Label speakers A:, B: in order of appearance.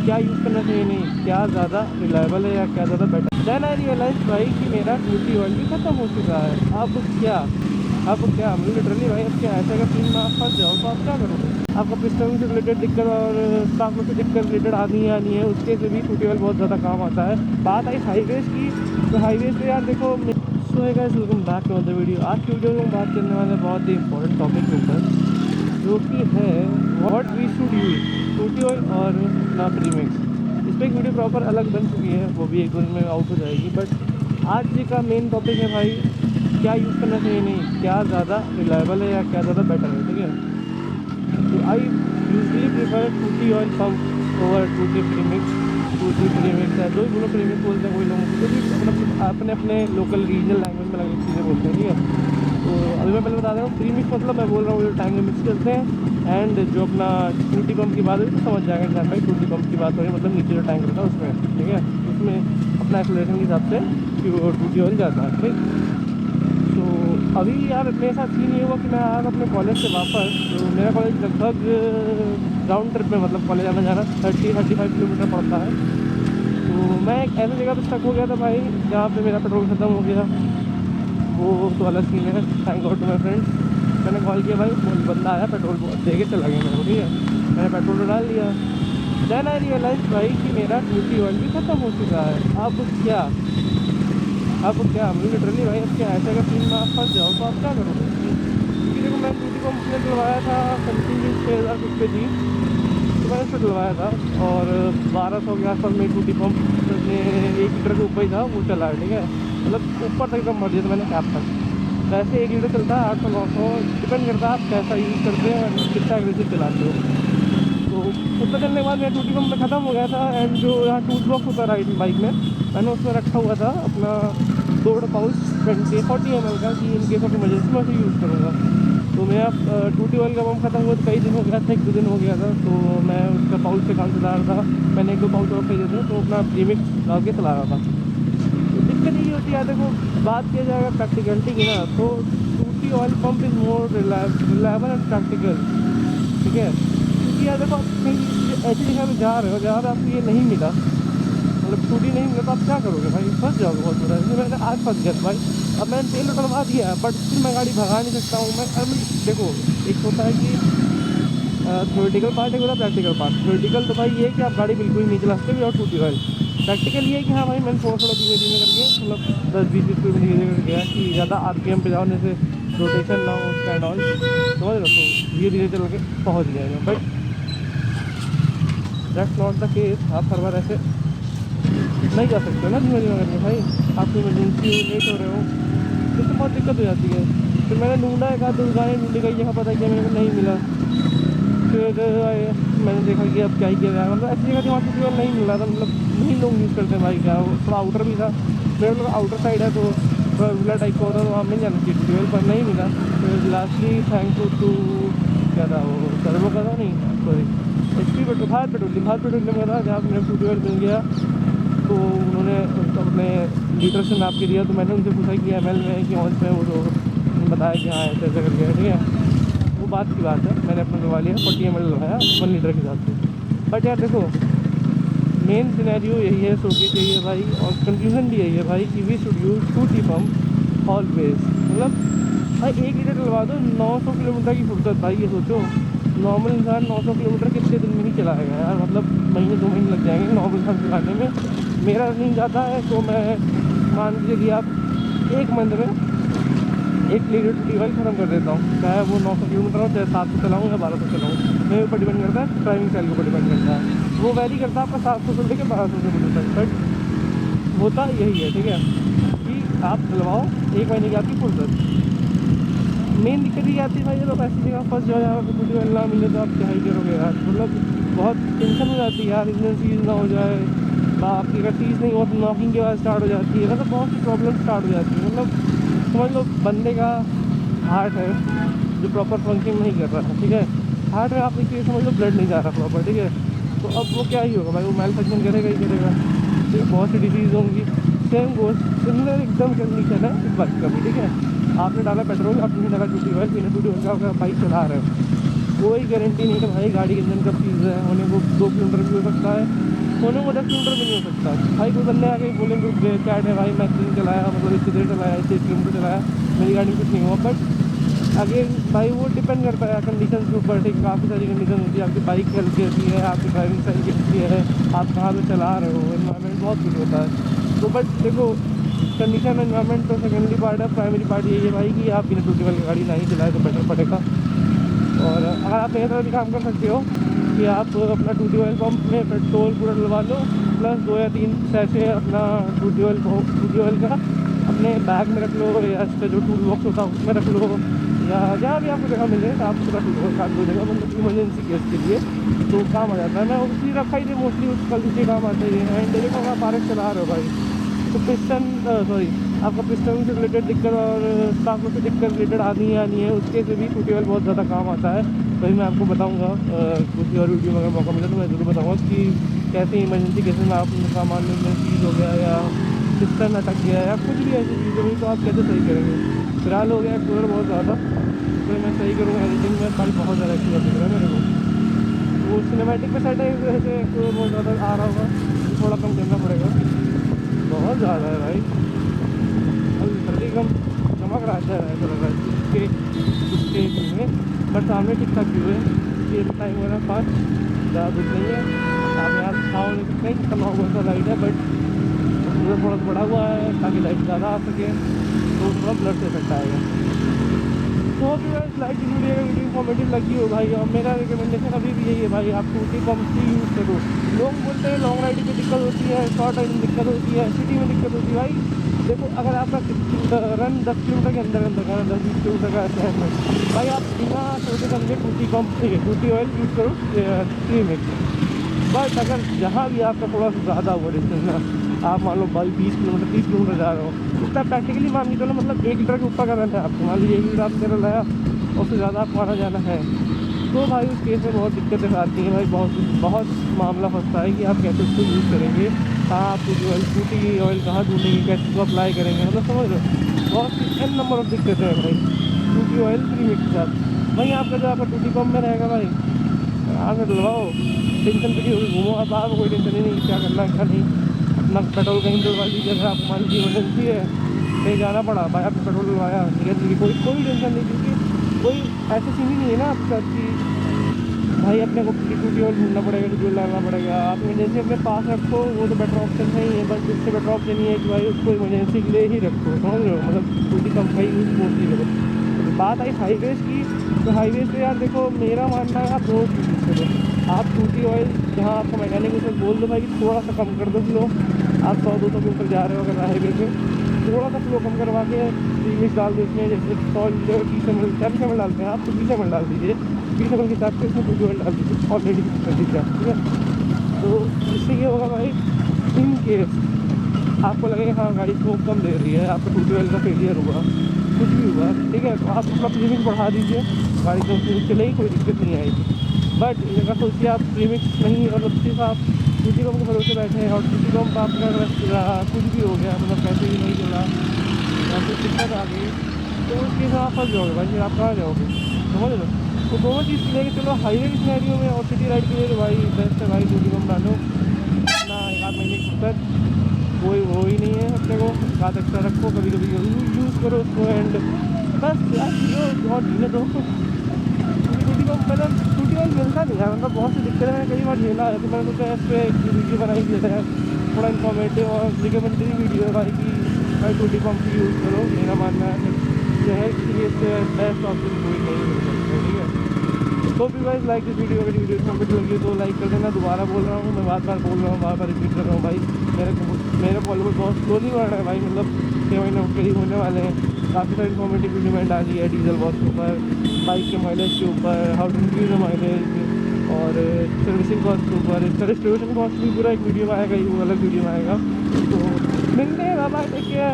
A: क्या यूज़ करना चाहिए, नहीं क्या ज़्यादा रिलायबल है या क्या ज़्यादा बेटर। देन आई रियलाइज भाई कि मेरा टूटी ऑयल भी ख़त्म हो चुका है। अब क्या मतलब लिटरली भाई, अब क्या ऐसा अगर सीन में आप फंस जाओ तो आप क्या करोगे? आपका पिस्टन से रिलेटेड दिक्कत और स्टाफ से दिक्कत रिलेटेड आनी है, उसके से भी टूटी ऑयल बहुत ज़्यादा काम आता है। बात आई हाईवेज़ की, तो हाईवेज़ पे यार देखो, सो है guys, welcome back to the video. आज की वीडियो में हम बात करने वाले हैं बहुत ही इंपॉर्टेंट टॉपिक के ऊपर, जो कि है व्हाट वी शुड यूज़, टूटी ऑयल और ना प्रीमिक्स। इस पर एक वीडियो प्रॉपर अलग बन चुकी है, वो भी एक दिन में आउट हो जाएगी। बट आज का मेन टॉपिक है भाई, क्या यूज़ करना चाहिए, नहीं क्या ज़्यादा रिलायबल है या क्या ज़्यादा बेटर है, ठीक है। तो आई यूजली प्रीफर टूटी ऑयल पम्प ओवर टूटी प्रीमिक्स। टूटी प्रीमिक्स है, जो भी बोलो प्रीमिक्स बोलते हैं कोई लोग, क्योंकि अपने अपने लोकल रीजनल लैंग्वेज में अलग चीज़ें बोलते हैं, ठीक है। तो अभी मैं पहले बता रहा हूँ, प्रीमिक्स मतलब मैं बोल रहा हूँ जो टैंक में मिक्स करते हैं। एंड जो अपना टूटी पंप की बात है तो समझ जाएगा इंसान भाई, टूटी पंप की बात हो रही है मतलब नीचे जो टैंक रहता है उसमें, ठीक है। उसमें अपना एक्सलेशन के हिसाब से कि वो टूटी ऑयल जाता है, ठीक। तो अभी यार मेरे साथ सीन ये हुआ कि मैं आया अपने कॉलेज से वापस, तो मेरा कॉलेज लगभग राउंड ट्रिप में, मतलब कॉलेज आना जाना 30-35 किलोमीटर पड़ता है। तो मैं एक ऐसी जगह पर स्टक हो गया था भाई, जहाँ पे मेरा पेट्रोल ख़त्म हो गया। वो तो अलग सीन है, thank god to my friends. मैंने कॉल किया भाई, बंदा आया, पेट्रोल दे के चला गया मेरे को, ठीक है। मैंने पेट्रोल तो डाल दिया। देन आई रियलाइज भाई कि मेरा टूटी ऑयल भी ख़त्म हो चुका है। अब क्या मतलब लिटरली भाई, अब क्या ऐसे अगर सीन में आप फंस जाओ तो आप क्या करोगे? क्योंकि देखो, मैं टूटी पंप में डलवाया था समथिंग 6,000 कुछ पे थी, तो मैंने उससे डलवाया था। और 1200 के आसपास मेरी टूटी पंप ने 1 लीटर के ऊपर ही था वो चला है, ठीक है। मतलब ऊपर तक एकदम भर दिया था मैंने कैप तक। वैसे 1 लीटर चलता है 800-900, डिपेंड करता है आप कैसा यूज़ करते हैं और कितना एग्रेसिव चलाते हो। तो उतना चलने के बाद मेरा टूटी पंप में ख़त्म हो गया था। एंड जो यहाँ टूल बॉक्स होता है राइड बाइक में, मैंने उसमें रखा हुआ था अपना 2 पाउच 40 ml का, कि इन केस ऑफ इमरजेंसी मैं उसे यूज़ करूँगा। तो मेरा टूटी ऑयल का पंप खत्म हुआ तो कई दिन हो गया था, 1-2 दिन हो गया था। तो मैं उसका पाउच से काम चला रहा था, मैंने 1-2 पाउच और खरीदे थे, तो अपना प्रीमिक्स डाल के चला रहा था। तो दिक्कत ये होती है, देखो बात किया जाएगा प्रैक्टिकलिटी की ना, तो टूटी oil pump is more reliable and practical, ठीक है। क्योंकि यार देखो, आप कहीं ऐसी जगह में जा रहे हो जहाँ पर आपको ये नहीं मिला, मतलब टूटी नहीं मिला, तो आप क्या करोगे भाई? फंस जाओगे बहुत बुरा। जैसे मैंने आज फंस गया था भाई। अब मैंने तेल डलवा दिया है, बट फिर मैं गाड़ी भगा नहीं सकता हूँ मैं। अब देखो, एक होता है कि थ्योरेटिकल पार्ट, एक होता है प्रैक्टिकल पार्ट। थ्योरेटिकल तो भाई ये है कि आप गाड़ी बिल्कुल ही नहीं चला सकते विदाउट टूटी ऑयल। प्रैक्टिकल ये है कि हाँ भाई, मैंने थोड़ा थोड़ा धीमे धीमे करके, मतलब 10-20 स्पीड में धीरे धीरे करके गया, कि ज़्यादा आरपीएम पे जाओ, जैसे रोटेशन ना हो उसका एंड ऑल, समझ रहे हो। तो धीरे धीरे चल के पहुँच जाएगा, but that's not the case. आप हर बार ऐसे नहीं जा सकते हो ना धीमे धीमे करके भाई। आपको इमरजेंसी हो, लेट हो रहे हो, तो इससे बहुत दिक्कत हो जाती है। फिर मैंने ढूंढा, एक आध दुकानें ढूंढी, कई जगह पता किया, मेरे को नहीं मिला। फिर मैंने देखा कि अब क्या ही किया जाए, मतलब ऐसी जगह जहाँ टूटी ऑयल नहीं मिल रहा था, मतलब नहीं लोग यूज़ करते भाई। क्या वो थोड़ा आउटर भी था, मेरे लोग आउटर साइड है, तो थोड़ा रूलर टाइप का होता, तो वहाँ मिल जाना चाहिए टूटी ऑयल, पर नहीं मिला। फिर लास्टली थैंक टू क्या था वो, सर्वो का था, नहीं सॉरी, HP भारत पेट्रोलियम का था, जहाँ मेरे टूटी ऑयल मिल गया। तो उन्होंने अपने लीटर से नाप के दिया, तो मैंने उनसे पूछा कि ML में है कि ऑन में, वो तो उन्होंने बताया कि हाँ ऐसे ऐसे करके है, ठीक है। वो बात की बात है, मैंने अपना लगवा लिया, 40 ml लगाया 1 लीटर के हिसाब से। बट यार देखो, मेन सिनेरियो यही है, सोचना चाहिए भाई, और कंक्लूजन भी यही है भाई, कि वी शुड यूज़ टूटी पंप ऑलवेज। मतलब भाई 1 लीटर डलवा दो, 900 किलोमीटर की फुर्सत भाई, ये सोचो नॉर्मल इंसान 900 किलोमीटर कितने दिन में ही चलाएगा यार, मतलब महीने 2 महीने लग जाएंगे नॉर्मल इंसान चलाने में। मेरा रनिंग जाता है, तो मैं मान लीजिए कि आप 1 मंथ में 1 लीटर टूटी ऑयल ख़त्म कर देता हूँ, चाहे वो 900 किलोमीटर हो, चाहे 700 चलाऊँ या 1200 चलाऊँ। मेरे ऊपर डिपेंड करता है, ड्राइविंग स्टाइल के ऊपर डिपेंड करता है। वो वैरी करता है आपका 700 से लेकर 1200 किलोमीटर तक। बट होता यही है, ठीक है, कि आप डलवाओ 1 महीने की आपकी फुर्सत। मेन दिक्कत ये आती है भाई, जब ऐसी जगह फंस जाओ जहाँ पर टूटी ऑयल ना मिले, तो आप क्या ही करोगे यार। मतलब बहुत टेंशन हो जाती है यार, इंजन सीज ना हो जाए, आपकी अगर सीज नहीं हो तो नॉकिंग के बाद स्टार्ट हो जाती है, मतलब बहुत सी प्रॉब्लम स्टार्ट हो जाती है। मतलब समझ लो बंदे का हार्ट है जो प्रॉपर फंक्शन नहीं कर रहा है, ठीक है। हार्ट में आप देखिए, समझ लो ब्लड नहीं जा रहा प्रॉपर, ठीक है। तो अब वो क्या ही होगा भाई, वो मेल फंक्शन करेगा ही करेगा, ठीक है। बहुत सी डिजीज़ होंगी। सेम गोश्त सिमिलर एकदम कंडीशन है इस बाइक का भी, ठीक है। आपने डाला पेट्रोल, आपने डाला टूटी ऑयल, बिना टूटी ऑयल का बाइक चला रहे हो, कोई गारंटी नहीं है भाई गाड़ी के इंजन कब चीज़ है, होने को 2 किलोमीटर भी हो सकता है, होने को 10 किलोमीटर भी नहीं हो सकता। भाई कोई बंदे आके बोलेंगे क्या है भाई मैं इतनी चलाया, मतलब इतनी देर चलाया, इतने किलोमीटर चलाया, मेरी गाड़ी में कुछ नहीं हुआ। बट अगेन भाई वो डिपेंड करता है कंडीशन के ऊपर। ठीक, काफ़ी सारी कंडीशन होती है, आपकी बाइक हेल्थ कैसी है, आपकी ड्राइविंग स्टाइल कैसी है, आप कहाँ पे चला रहे हो, एनवायरनमेंट बहुत कुछ होता है। तो बट देखो कंडीशन एनवायरनमेंट तो सेकेंडरी पार्ट है, प्राइमरी पार्ट यही है भाई कि आप बिना टूटी वाली गाड़ी ना ही चलाए तो बेटर पड़ेगा। और अगर आप मेरे तरह भी काम कर सकते हो कि आप अपना टूटी ऑयल पंप में पेट्रोल पूरा डलवा लो, प्लस 2 या 3 सैशे अपना टूटी ऑयल का अपने बैग में रख लो, या इसका जो टूल बॉक्स होता है उसमें रख लो, या जहाँ भी आपको जगह मिले आप रख लो, काट दो जगह, मतलब इमरजेंसी केस के लिए तो काम आ जाता है। मैं उसी रखा ही थी मोस्टली, उस कल से काम आता ही है। एंड देखो आप आर चला रहे हो भाई, तो पिस्टन आपका पिस्टन से रिलेटेड दिक्कत और स्टार्टर से दिक्कत रिलेटेड आनी है, उसके से भी टूटी ऑयल बहुत ज़्यादा काम आता है। वही मैं आपको बताऊंगा कुछ और वीडियो में अगर मौका मिला तो मैं ज़रूर बताऊंगा कि कैसे इमरजेंसी केसेस में आप सामान में चीज़ हो गया या पिस्टन अटक गया या कुछ भी ऐसी चीज़ हुई तो आप कैसे सही करेंगे। फिलहाल हो गया कूलर बहुत ज़्यादा, तो मैं सही करूँगा एडिटिंग में, कल बहुत ज़्यादा एक्टिव दिख रहा है मेरे को। वो सिनेमैटिक में सेट है, इस वजह से बहुत ज़्यादा आ रहा होगा, थोड़ा कम करना पड़ेगा, बहुत ज़्यादा है भाई। अभी सर्दी कम चमक रहा है ऐसा लग रहा है उसके में, बट सामने ठीक ठाक व्यू है। ये टाइम हो रहा है 5, ज़्यादा धूप नहीं है, आप यहाँ छाँव नहीं सकते, कम बहुत सा लाइट है, बट थोड़ा सा बड़ा हुआ है ताकि लाइट ज़्यादा आ सके, तो थोड़ा ब्लड से इफेक्ट आएगा। तो भी बस लाइट की वीडियो इन्फॉर्मेटिव लगी हो भाई, और मेरा रिकमेंडेशन अभी भी यही है भाई, आप टूटी पंप ही यूज़ करो। लोग बोलते हैं लॉन्ग राइड में दिक्कत होती है, शॉर्ट राइड में दिक्कत होती है, सिटी में दिक्कत होती है। भाई देखो अगर आपका रन 10 किलोमीटर के अंदर का 10-20 किलोमीटर का शहर में, भाई आप बिना सोचे समझे टूटी पंप टूटी ऑयल यूज़ करो प्रीमिक्स। बट अगर जहाँ भी आपका थोड़ा सा ज़्यादा हुआ डिस्टेंस ना, आप मान लो भाई 20 किलोमीटर 30 किलोमीटर जा रहे हो, उतना प्रैक्टिकली मान के चलो, मतलब 1 लीटर के ऊपर का रन है आपको, मान लीजिए 1 लीटर आप तेरा लाया और उससे ज़्यादा आपको आना जाना है, तो भाई उस केस में बहुत दिक्कतें आती हैं भाई, बहुत मामला फंसता है कि आप कैसे उसको यूज़ करेंगे, कहाँ आपको जो ऑयल टूटी ऑयल कहाँ ढूंढेंगे, कैसे उसको अप्लाई करेंगे, मतलब समझ लो बहुत सी n नंबर ऑफ दिक्कतें हैं भाई टूटी ऑयल प्रीमिक्स के साथ। वहीं आपका जो आपका टूटी पंप में रहेगा भाई, आराम से डलवाओ, टेंशन फ्री होकर घूमो, अब आपको कोई टेंशन ही नहीं क्या करना क्या नहीं, अपना पेट्रोल कहीं डलवा लीजिए। अगर आपको मान लीजिए इमरजेंसी है, कहीं जाना पड़ा, भाई आपने पेट्रोल डलवाया, निकल लीजिए, कोई टेंशन नहीं, क्योंकि कोई ऐसे सीन ही नहीं है ना आपके साथ कि भाई अपने को टूटी ऑयल ढूंढना पड़ेगा, टूटी ऑयल डालना पड़ेगा। आप इमरजेंसी अपने पास रखो, वो तो बेटर ऑप्शन नहीं है, बट इससे बेटर ऑप्शन नहीं है कि भाई उसको इमरजेंसी के लिए ही रखो, समझ रहे हो, मतलब टूटी पंप का ही यूज़ मोस्टली करो। बात आई हाईवेज की, तो हाईवेज पे यार देखो मेरा मानना है आप रोड यूज़ करो, आप टूटी ऑयल जहाँ आपको मैकेनिक उसे बोल दो भाई कि थोड़ा सा कम कर दो फ्लो, आप 100-200 किलोमीटर जा रहे हो अगर हाईवे पे, थोड़ा सा फ्लो कम करवा के प्रीमिक्स डाल दो इसमें, जैसे 100 लीटर 20 ml 40 ml डालते हैं आप, तो 20 ml डाल दीजिए, 20 ml के हिसाब से इसमें टूटी ऑयल डाल दीजिए, ऑलरेडी कर दीजिए आप, ठीक है। तो इससे ये होगा भाई, इन केस आपको लगेगा हाँ गाड़ी स्मोक कम दे रही है, आपका टूटी ऑयल का फेलियर हुआ, कुछ भी हुआ, ठीक है, तो आप अपना प्रीमिक्स बढ़ा दीजिए, गाड़ी तो चलेगी, कोई दिक्कत नहीं आएगी। बट अगर सोचिए आप प्रीमिक्स नहीं, मतलब सिर्फ आप टूटी पंप के भरोसे बैठे हैं और टूटी पंप आपका कुछ भी हो गया, मतलब पैसे भी नहीं चला या कुछ दिक्कत आ गई, तो उस केस में आप फंस जाओगे भाई, फिर आप कहाँ जाओगे, समझ लो। तो दोनों चीज़ लेके चलो, हाईवे की सिनेरियो में और सिटी राइड के लिए तो भाई बेस्ट है भाई, टूटी पंप डालो अपना 1-8 महीने के भीतर, कोई वो ही नहीं है अपने को, साथ एक्स्ट्रा रखो, कभी कभी यूज़ करो उसको, एंड बस यार जियो और जीने दो। टूटी पंप मतलब टूटी ऑयल मिलता नहीं यार, मतलब बहुत सी दिक्कतें मैंने कई बार झेला है, तो मैंने सोचा इस पर एक वीडियो बनाई थी है, थोड़ा इन्फॉर्मेटिव और रिकमेंडरी वीडियो है भाई कि भाई टूटी पंप ही यूज़ करो, मेरा मानना है जो है कि इससे बेस्ट ऑप्शन कोई नहीं मिल सकता, ठीक है। तो भी गाइस लाइक दिस वीडियो, अगर वीडियो इन्फॉर्मेटिव लगी तो लाइक कर देना। दोबारा बोल रहा हूँ मैं, बार बोल रहा हूँ, बार रिपीट कर रहा हूँ भाई, मेरे फॉलोवर बहुत स्लोली बढ़ रहा है भाई, मतलब 6 महीने करीब होने वाले हैं। काफ़ी सारी इन्फॉर्मेटिव वीडियो मैंने डाली है, डीजल वॉश के ऊपर, बाइक के माइलेज के ऊपर, how to increase the mileage, और सर्विसिंग कॉस्ट के ऊपर, इसका डिस्ट्रीब्यूशन कॉस्ट भी पूरा एक वीडियो में आएगा, ये वो अलग वीडियो में आएगा। तो मिलते हैं, बाय बाय, टेक केयर।